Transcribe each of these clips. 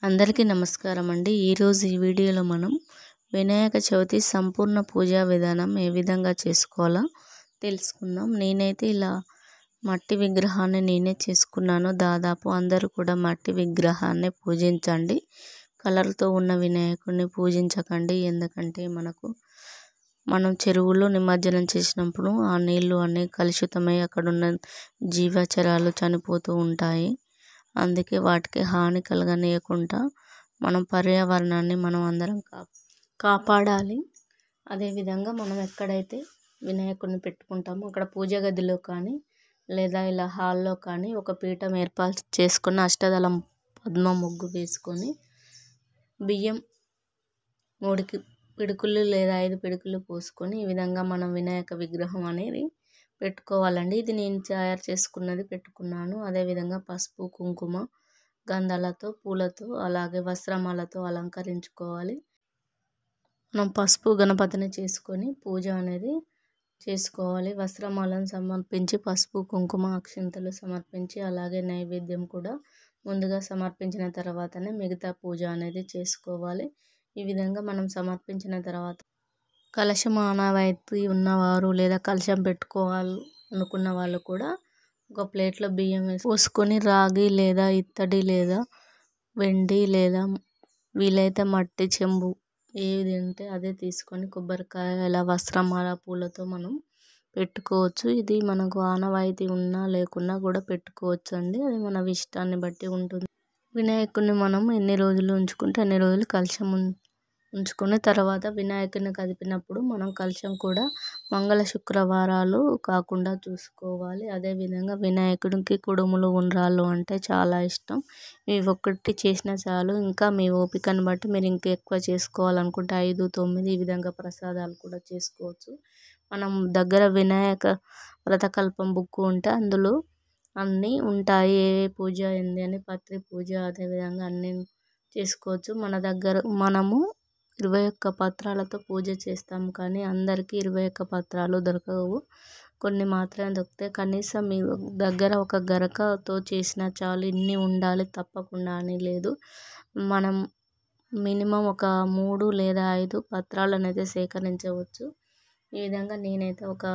అందరికీ నమస్కారం అండి. ఈరోజు ఈ వీడియోలో మనం వినాయక చవితి సంపూర్ణ పూజా విధానం ఏ విధంగా చేసుకోవాలో తెలుసుకుందాం. నేనైతే ఇలా మట్టి విగ్రహాన్ని నేనే చేసుకున్నాను. దాదాపు అందరూ కూడా మట్టి విగ్రహాన్ని పూజించండి. కలర్తో ఉన్న వినాయకుడిని పూజించకండి. ఎందుకంటే మనం చెరువులో నిమజ్జనం చేసినప్పుడు ఆ నీళ్లు అన్నీ కలుషితమై అక్కడున్న జీవచరాలు చనిపోతూ ఉంటాయి. అందుకే వాటికి హాని కలగనీయకుండా మనం పర్యావరణాన్ని మనం అందరం కాపాడాలి. అదేవిధంగా మనం ఎక్కడైతే వినాయకుడిని పెట్టుకుంటామో అక్కడ పూజ గదిలో కానీ లేదా ఇలా హాల్లో కానీ ఒక పీఠం ఏర్పాటు చేసుకుని అష్టదళం పద్మ ముగ్గు వేసుకొని బియ్యం 3 పిడుకులు లేదా 5 పిడుకులు పోసుకొని ఈ విధంగా మనం వినాయక విగ్రహం అనేది పెట్టుకోవాలండి. ఇది నేను తయారు చేసుకున్నది పెట్టుకున్నాను. అదేవిధంగా పసుపు, కుంకుమ, గంధాలతో, పూలతో అలాగే వస్త్రమాలతో అలంకరించుకోవాలి. మనం పసుపు గణపతిని చేసుకొని పూజ అనేది చేసుకోవాలి. వస్త్రమాలను సమర్పించి పసుపు, కుంకుమ, అక్షింతలు సమర్పించి అలాగే నైవేద్యం కూడా ముందుగా సమర్పించిన తర్వాతనే మిగతా పూజ అనేది చేసుకోవాలి. ఈ విధంగా మనం సమర్పించిన తర్వాత కలశం ఆనవాయితీ ఉన్నవారు లేదా కలశం పెట్టుకోవాలి అనుకున్న వాళ్ళు కూడా ఒక ప్లేట్లో బియ్యం పోసుకొని రాగి లేదా ఇత్తడి లేదా వెండి లేదా వీలైతే మట్టి చెంబు ఏది ఉంటే అదే తీసుకొని కొబ్బరికాయల వస్త్రమాల పూలతో మనం పెట్టుకోవచ్చు. ఇది మనకు ఆనవాయితీ ఉన్నా లేకున్నా కూడా పెట్టుకోవచ్చు అండి. అది మన ఇష్టాన్ని బట్టి ఉంటుంది. వినాయకుడిని మనం ఎన్ని రోజులు ఉంచుకుంటే అన్ని రోజులు కలశం ఉంచుకుని తర్వాత వినాయకుడిని కదిపినప్పుడు మనం కలశం కూడా మంగళ శుక్రవారాలు కాకుండా చూసుకోవాలి. అదేవిధంగా వినాయకుడికి కుడుములు, ఉండ్రాళ్ళు అంటే చాలా ఇష్టం. ఇవి ఒక్కటి చేసినా చాలు. ఇంకా మీ ఓపికను బట్టి మీరు ఇంకా ఎక్కువ చేసుకోవాలనుకుంటే 5, 9 ఈ విధంగా ప్రసాదాలు కూడా చేసుకోవచ్చు. మనం దగ్గర వినాయక వ్రతకల్పం బుక్ ఉంటే అందులో అన్నీ ఉంటాయి. ఏ పూజ ఏంది అని పత్రి పూజ అదేవిధంగా అన్నీ చేసుకోవచ్చు. మన దగ్గర మనము 21 పత్రాలతో పూజ చేస్తాము. కానీ అందరికీ 21 పత్రాలు దొరకవు. కొన్ని మాత్రమే దొరుకుతాయి. కనీసం మీ దగ్గర ఒక గరకతో చేసినా చాలు. ఇన్ని ఉండాలి తప్పకుండా అని లేదు. మనం మినిమం ఒక 3 లేదా 5 పత్రాలను అయితే సేకరించవచ్చు. ఈ విధంగా నేనైతే ఒక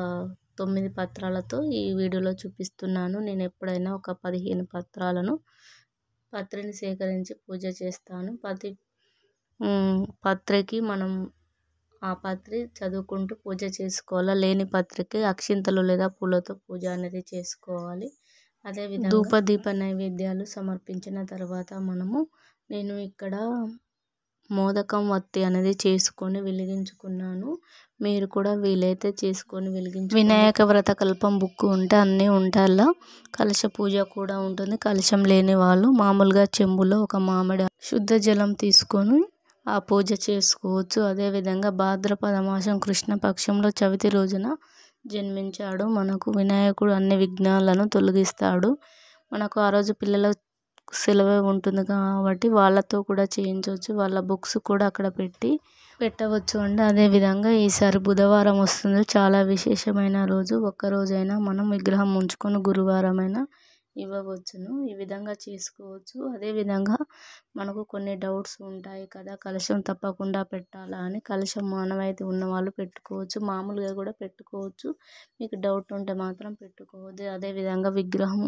9 పత్రాలతో ఈ వీడియోలో చూపిస్తున్నాను. నేను ఎప్పుడైనా ఒక 15 పత్రిని సేకరించి పూజ చేస్తాను. పత్రికి మనం ఆ పత్రి చదువుకుంటూ పూజ చేసుకోవాలి. లేని పత్రికి అక్షింతలు లేదా పూలతో పూజ అనేది చేసుకోవాలి. అదేవిధంగా ధూపదీప నైవేద్యాలు సమర్పించిన తర్వాత నేను ఇక్కడ మోదకం వత్తి అనేది చేసుకొని వెలిగించుకున్నాను. మీరు కూడా వీలైతే చేసుకొని వినాయక వ్రతకల్పం బుక్ ఉంటే అన్నీ ఉంటాయి. కలశ పూజ కూడా ఉంటుంది. కలశం లేని వాళ్ళు మామూలుగా చెంబులో ఒక మామిడి శుద్ధ జలం తీసుకొని ఆ పూజ చేసుకోవచ్చు. అదేవిధంగా భాద్రపద మాసం కృష్ణపక్షంలో చవితి రోజున జన్మించాడు మనకు వినాయకుడు. అన్ని విఘ్నాలను తొలగిస్తాడు. మనకు ఆ రోజు పిల్లల సెలవు ఉంటుంది కాబట్టి వాళ్ళతో కూడా చేయించవచ్చు. వాళ్ళ బుక్స్ కూడా అక్కడ పెట్టవచ్చు అండి. అదేవిధంగా ఈసారి బుధవారం వస్తుంది. చాలా విశేషమైన రోజు. ఒక్కరోజైనా మనం విగ్రహం ఉంచుకొని గురువారమైనా ఇవ్వవచ్చును. ఈ విధంగా చేసుకోవచ్చు. అదేవిధంగా మనకు కొన్ని డౌట్స్ ఉంటాయి కదా, కలశం తప్పకుండా పెట్టాలా అని. కలశం ఆనవాయితీ ఉన్న వాళ్ళు పెట్టుకోవచ్చు, మామూలుగా కూడా పెట్టుకోవచ్చు. మీకు డౌట్ ఉంటే మాత్రం పెట్టుకోవద్దు. అదేవిధంగా విగ్రహం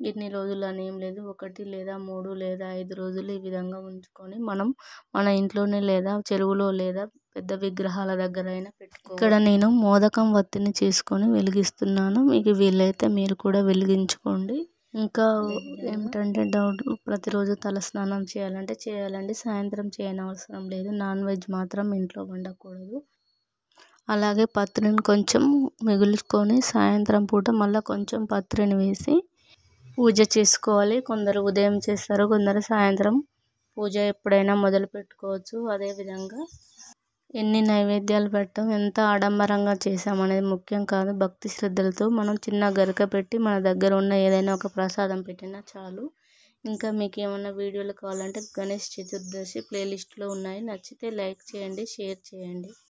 ఎన్ని రోజులు అని ఏం లేదు. 1 లేదా 3 లేదా 5 రోజులు ఈ విధంగా ఉంచుకొని మనం మన ఇంట్లోనే లేదా చెరువులో లేదా పెద్ద విగ్రహాల దగ్గర అయినా పెట్టుకోవచ్చు. ఇక్కడ నేను మోదకం వత్తిని చేసుకొని వెలిగిస్తున్నాను. మీకు వీలైతే మీరు కూడా వెలిగించుకోండి. ఇంకా ఏమిటంటే డౌట్, ప్రతిరోజు తలస్నానం చేయాలంటే చేయాలండి. సాయంత్రం చేయనవసరం లేదు. నాన్ వెజ్ మాత్రం ఇంట్లో వండకూడదు. అలాగే పత్రిని కొంచెం మిగుల్చుకొని సాయంత్రం పూట మళ్ళీ కొంచెం పత్రిని వేసి పూజ చేసుకోవాలి. కొందరు ఉదయం చేస్తారు, కొందరు సాయంత్రం పూజ ఎప్పుడైనా మొదలు పెట్టుకోవచ్చు. అదేవిధంగా ఎన్ని నైవేద్యాలు పెట్టాం, ఎంత ఆడంబరంగా చేసామనేది ముఖ్యం కాదు. భక్తి శ్రద్ధలతో మనం చిన్న గరిక పెట్టి మన దగ్గర ఉన్న ఏదైనా ఒక ప్రసాదం పెట్టినా చాలు. ఇంకా మీకు ఏమైనా వీడియోలు కావాలంటే గణేష్ చతుర్దశి ప్లేలిస్ట్లో ఉన్నాయి. నచ్చితే లైక్ చేయండి, షేర్ చేయండి.